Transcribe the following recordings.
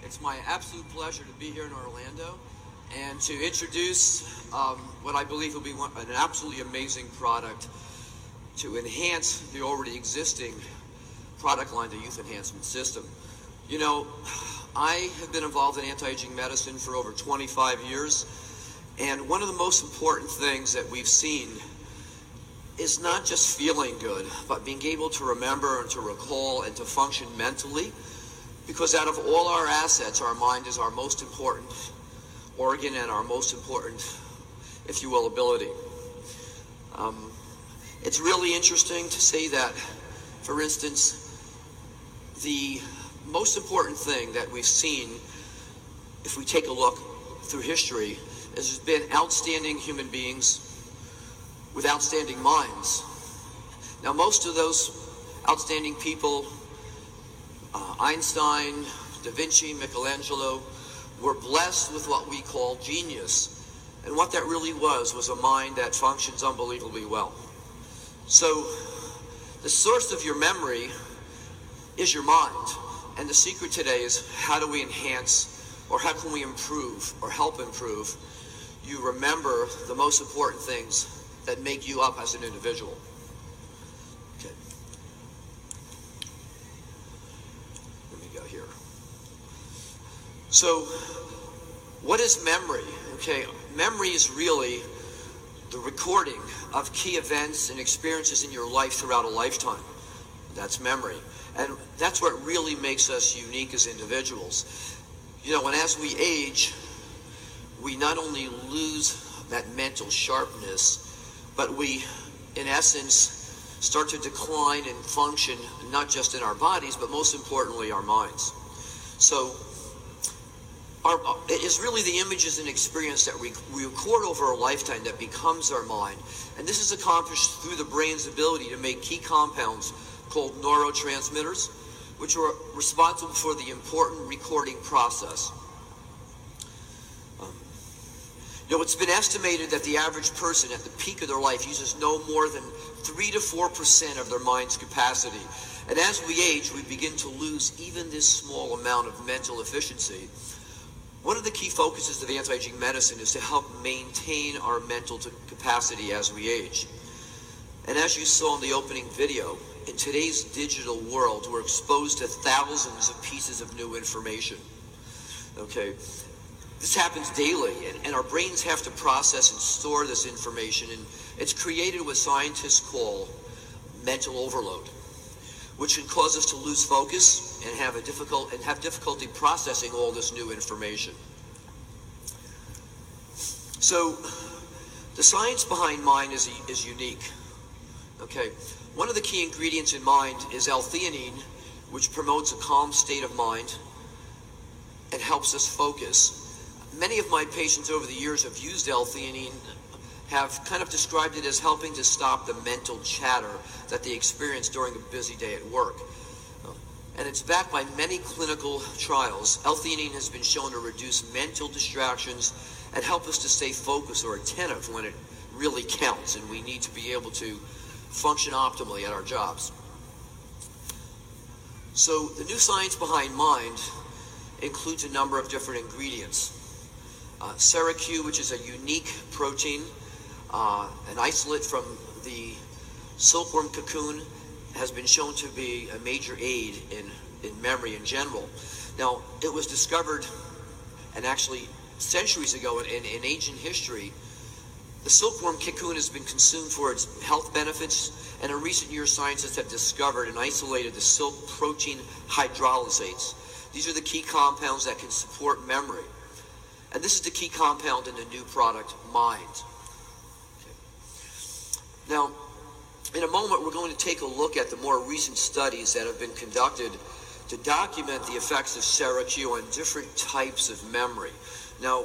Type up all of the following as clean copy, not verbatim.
It's my absolute pleasure to be here in Orlando and to introduce what I believe will be an absolutely amazing product to enhance the already existing product line, the Youth Enhancement System. You know, I have been involved in anti-aging medicine for over 25 years, and one of the most important things that we've seen is not just feeling good, but being able to remember and to recall and to function mentally, because out of all our assets, our mind is our most important organ and our most important, if you will, ability. It's really interesting to say that, for instance, the most important thing that we've seen, if we take a look through history, is there's been outstanding human beings with outstanding minds. Now, most of those outstanding people, Einstein, Da Vinci, Michelangelo, were blessed with what we call genius. And what that really was a mind that functions unbelievably well. So, the source of your memory is your mind. And the secret today is how do we enhance, or how can we improve, or help improve, you remember the most important things that make you up as an individual. Okay. Let me go here. So, what is memory? Okay, memory is really the recording of key events and experiences in your life throughout a lifetime. That's memory. And that's what really makes us unique as individuals. You know, and as we age, we not only lose that mental sharpness, but we, in essence, start to decline and function not just in our bodies, but most importantly, our minds. So, it is really the images and experience that we record over a lifetime that becomes our mind. And this is accomplished through the brain's ability to make key compounds called neurotransmitters, which are responsible for the important recording process. You know, it's been estimated that the average person at the peak of their life uses no more than 3 to 4% of their mind's capacity. And as we age, we begin to lose even this small amount of mental efficiency. One of the key focuses of anti-aging medicine is to help maintain our mental capacity as we age. And as you saw in the opening video, in today's digital world, we're exposed to thousands of pieces of new information. Okay, this happens daily, and our brains have to process and store this information, and it's created what scientists call mental overload, which can cause us to lose focus and have difficulty processing all this new information. So, the science behind mind is unique. Okay, one of the key ingredients in mind is L-Theanine, which promotes a calm state of mind and helps us focus. Many of my patients over the years have used L-Theanine, have kind of described it as helping to stop the mental chatter that they experience during a busy day at work. And it's backed by many clinical trials. L-Theanine has been shown to reduce mental distractions and help us to stay focused or attentive when it really counts and we need to be able to function optimally at our jobs. So the new science behind mind includes a number of different ingredients. CERA-Q, which is a unique protein, an isolate from the silkworm cocoon, has been shown to be a major aid in memory in general. Now, it was discovered, and actually centuries ago in ancient history, the silkworm cocoon has been consumed for its health benefits, and in recent years scientists have discovered and isolated the silk protein hydrolysates. These are the key compounds that can support memory. And this is the key compound in the new product, Mind. Okay. Now, in a moment, we're going to take a look at the more recent studies that have been conducted to document the effects of CERA-Q on different types of memory. Now,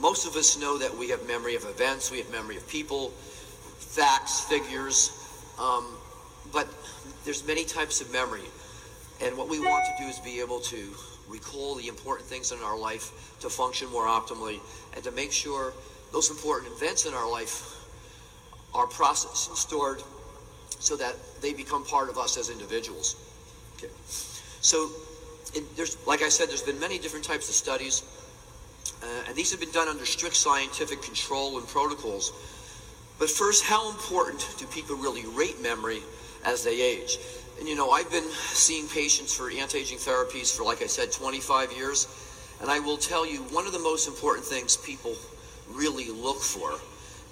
most of us know that we have memory of events, we have memory of people, facts, figures, but there's many types of memory. And what we want to do is be able to recall the important things in our life to function more optimally and to make sure those important events in our life are processed and stored so that they become part of us as individuals. Okay. So like I said, there's been many different types of studies, and these have been done under strict scientific control and protocols. But first, how important do people really rate memory as they age? And I've been seeing patients for anti-aging therapies for, like I said, 25 years, and I will tell you, one of the most important things people really look for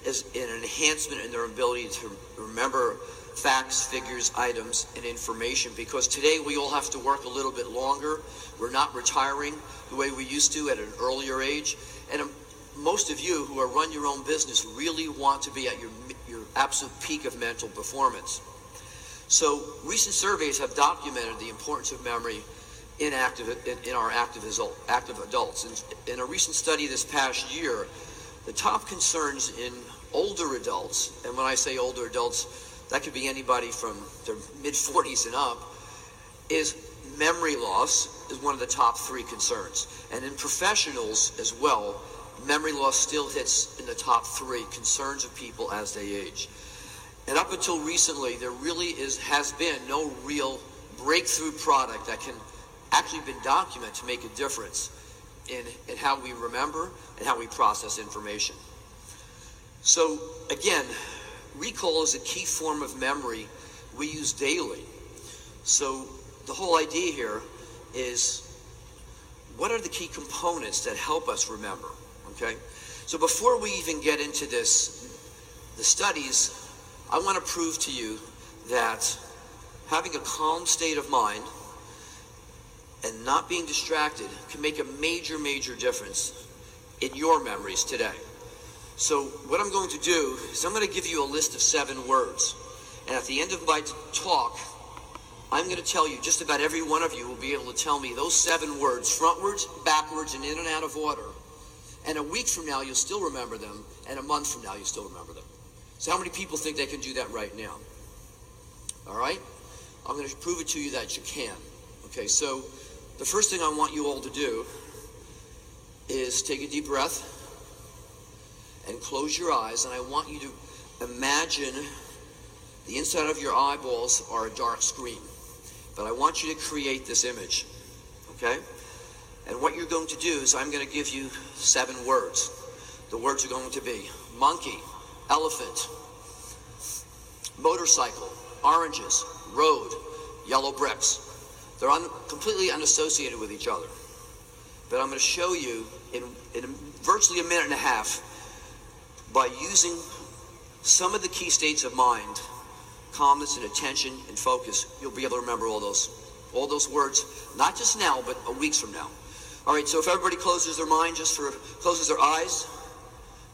is an enhancement in their ability to remember facts, figures, items, and information, because today we all have to work a little bit longer. We're not retiring the way we used to at an earlier age, and most of you who run your own business really want to be at your absolute peak of mental performance. So recent surveys have documented the importance of memory in our active adults. In a recent study this past year, the top concerns in older adults, and when I say older adults, that could be anybody from their mid-40s and up, is memory loss is one of the top 3 concerns. And in professionals as well, memory loss still hits in the top 3 concerns of people as they age. And up until recently, there really has been no real breakthrough product that can actually been documented to make a difference in how we remember and how we process information. So again, recall is a key form of memory we use daily. So the whole idea here is, what are the key components that help us remember? Okay? So before we even get into the studies, I want to prove to you that having a calm state of mind and not being distracted can make a major, major difference in your memories today. So what I'm going to do is I'm going to give you a list of 7 words. And at the end of my talk, I'm going to tell you, just about every one of you will be able to tell me those 7 words, frontwards, backwards, and in and out of order. And a week from now, you'll still remember them. And a month from now, you'll still remember them. So how many people think they can do that right now? All right? I'm going to prove it to you that you can. Okay, so the first thing I want you all to do is take a deep breath and close your eyes, and I want you to imagine the inside of your eyeballs are a dark screen. But I want you to create this image, okay? And what you're going to do is I'm going to give you 7 words. The words are going to be monkey, elephant, motorcycle, oranges, road, yellow bricks. They're completely unassociated with each other. But I'm going to show you in virtually a minute and a half, by using some of the key states of mind, calmness and attention and focus, you'll be able to remember all those words, not just now, but weeks from now. All right, so if everybody closes their mind, closes their eyes,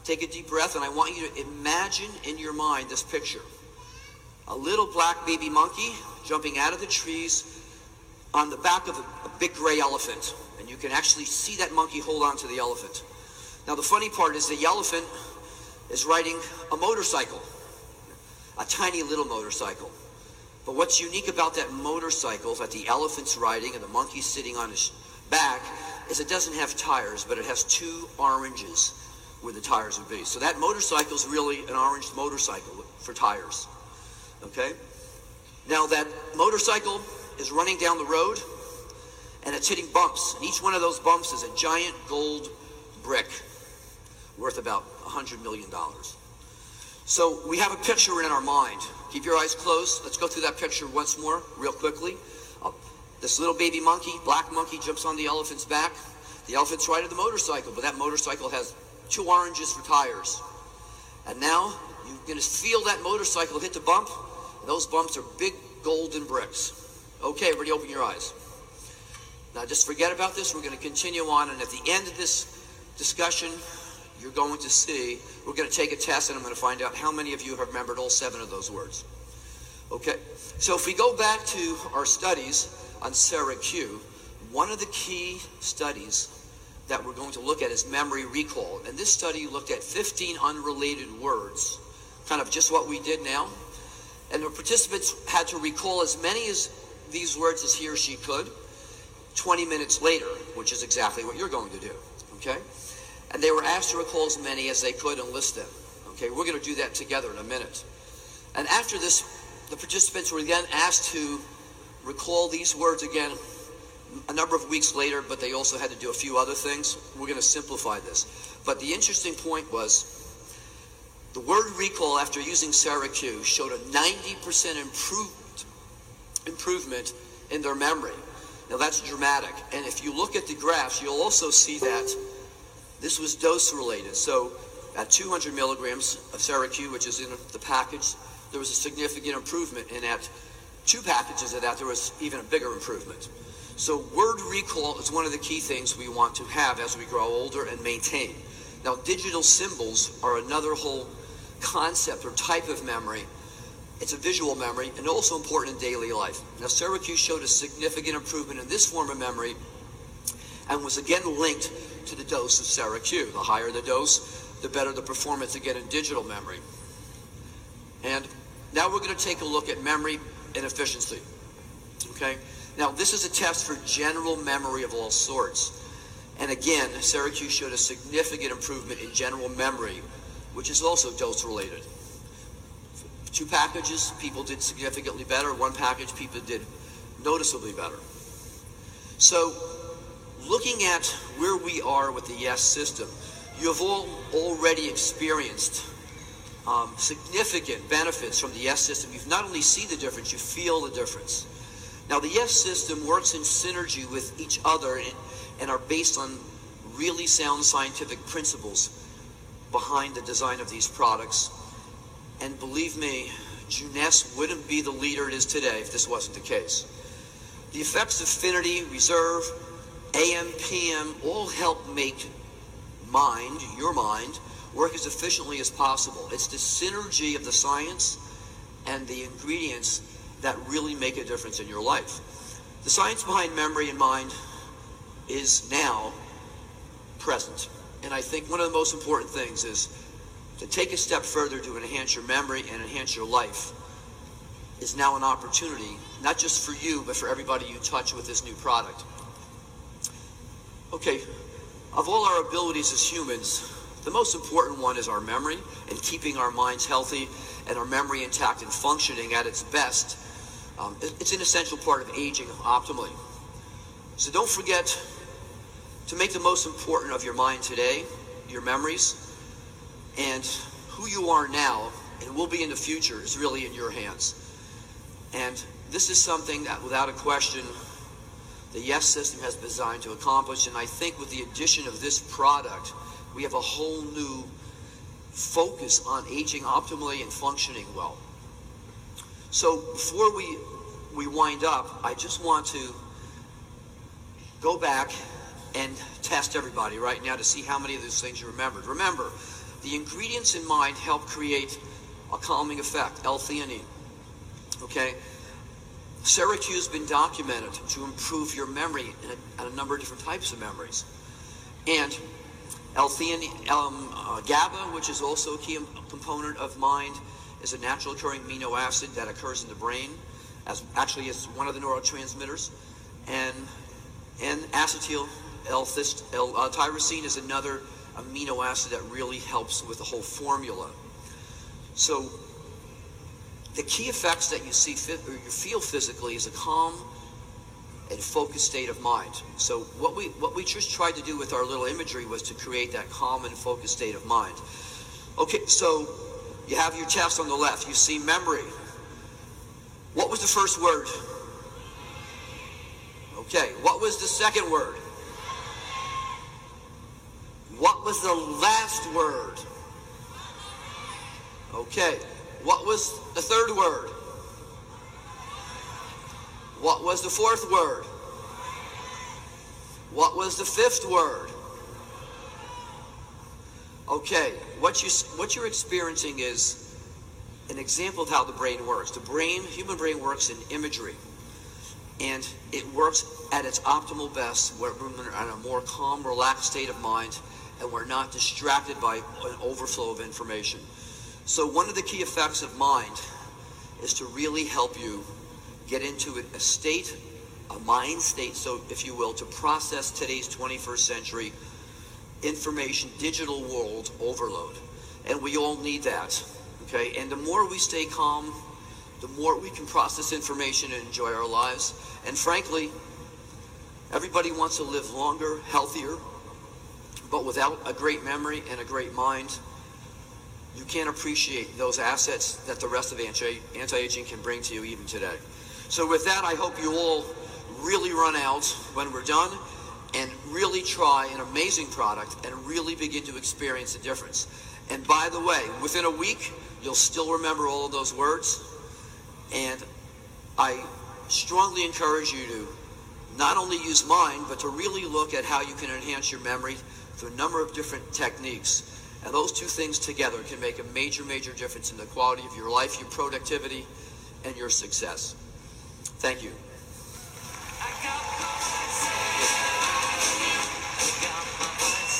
take a deep breath, and I want you to imagine in your mind this picture. A little black baby monkey jumping out of the trees on the back of a big gray elephant. And you can actually see that monkey hold on to the elephant. Now the funny part is the elephant is riding a motorcycle, a tiny little motorcycle. But what's unique about that motorcycle that the elephant's riding and the monkey's sitting on his back is it doesn't have tires, but it has 2 oranges where the tires would be. So that motorcycle is really an orange motorcycle for tires. Okay? Now that motorcycle is running down the road and it's hitting bumps. And each one of those bumps is a giant gold brick worth about $100 million. So we have a picture in our mind. Keep your eyes closed. Let's go through that picture once more, real quickly. This little baby monkey, black monkey, jumps on the elephant's back. The elephant's riding the motorcycle, but that motorcycle has 2 oranges for tires. And now you're going to feel that motorcycle hit the bump. And those bumps are big golden bricks. Okay, everybody open your eyes. Now just forget about this. We're going to continue on, and at the end of this discussion, you're going to see, we're going to take a test, and I'm going to find out how many of you have remembered all 7 of those words. Okay, so if we go back to our studies on CERA-Q, one of the key studies that we're going to look at is memory recall. And this study looked at 15 unrelated words, kind of just what we did now. And the participants had to recall as many of these words as he or she could 20 minutes later, which is exactly what you're going to do, okay? And they were asked to recall as many as they could and list them, okay? We're going to do that together in a minute. And after this, the participants were then asked to recall these words again a number of weeks later, but they also had to do a few other things. We're going to simplify this. But the interesting point was the word recall after using CERA-Q showed a 90% improvement in their memory. Now that's dramatic. And if you look at the graphs, you'll also see that this was dose related. So at 200 milligrams of CERA-Q, which is in the package, there was a significant improvement. And at 2 packages of that, there was even a bigger improvement. So word recall is one of the key things we want to have as we grow older and maintain. Now digital symbols are another whole concept or type of memory. It's a visual memory and also important in daily life. Now CERA-Q showed a significant improvement in this form of memory and was again linked to the dose of CERA-Q. The higher the dose, the better the performance again in digital memory. And now we're going to take a look at memory and efficiency. Okay? Now this is a test for general memory of all sorts. And again, CERA-Q showed a significant improvement in general memory, which is also dose related. 2 packages, people did significantly better. 1 package, people did noticeably better. So looking at where we are with the YES system, you have all already experienced significant benefits from the YES system. You've not only seen the difference, you feel the difference. Now the YES system works in synergy with each other and are based on really sound scientific principles behind the design of these products. And believe me, Jeunesse wouldn't be the leader it is today if this wasn't the case. The effects of affinity, reserve, AM, PM all help make your mind, work as efficiently as possible. It's the synergy of the science and the ingredients that really make a difference in your life. The science behind memory and mind is now present. And I think one of the most important things is to take a step further to enhance your memory and enhance your life is now an opportunity, not just for you, but for everybody you touch with this new product. Okay, of all our abilities as humans, the most important one is our memory and keeping our minds healthy and our memory intact and functioning at its best. It's an essential part of aging optimally. So don't forget to make the most important of your mind today, your memories, and who you are now and will be in the future is really in your hands. And this is something that, without a question, the YES system has been designed to accomplish. And I think with the addition of this product, we have a whole new focus on aging optimally and functioning well. So before we wind up, I just want to go back and test everybody right now to see how many of those things you remembered. Remember, the ingredients in mind help create a calming effect, L-Theanine. Okay? CERA-Q has been documented to improve your memory in a number of different types of memories. And L-Theanine, GABA, which is also a key component of mind, is a natural occurring amino acid that occurs in the brain, actually it's one of the neurotransmitters. And acetyl L-tyrosine is another amino acid that really helps with the whole formula. So the key effects that you see or you feel physically is a calm and focused state of mind. So what we just tried to do with our little imagery was to create that calm and focused state of mind. Okay, so you have your test on the left. You see memory. What was the first word? Okay, what was the second word? What was the last word? Okay, what was the third word? What was the fourth word? What was the fifth word? Okay, what you're experiencing is an example of how the brain works. The human brain works in imagery, and it works at its optimal best where we're in a more calm, relaxed state of mind, and we're not distracted by an overflow of information. So one of the key effects of mind is to really help you get into a mind state, so if you will, to process today's 21st century information, digital world overload. And we all need that, okay? And the more we stay calm, the more we can process information and enjoy our lives. And frankly, Everybody wants to live longer, healthier, but without a great memory and a great mind, you can't appreciate those assets that the rest of anti-aging can bring to you even today. So with that, I hope you all really run out when we're done and really try an amazing product and really begin to experience the difference. And by the way, within a week, you'll still remember all of those words. And I strongly encourage you to not only use mine, but to really look at how you can enhance your memory through a number of different techniques. And those two things together can make a major, major difference in the quality of your life, your productivity, and your success. Thank you.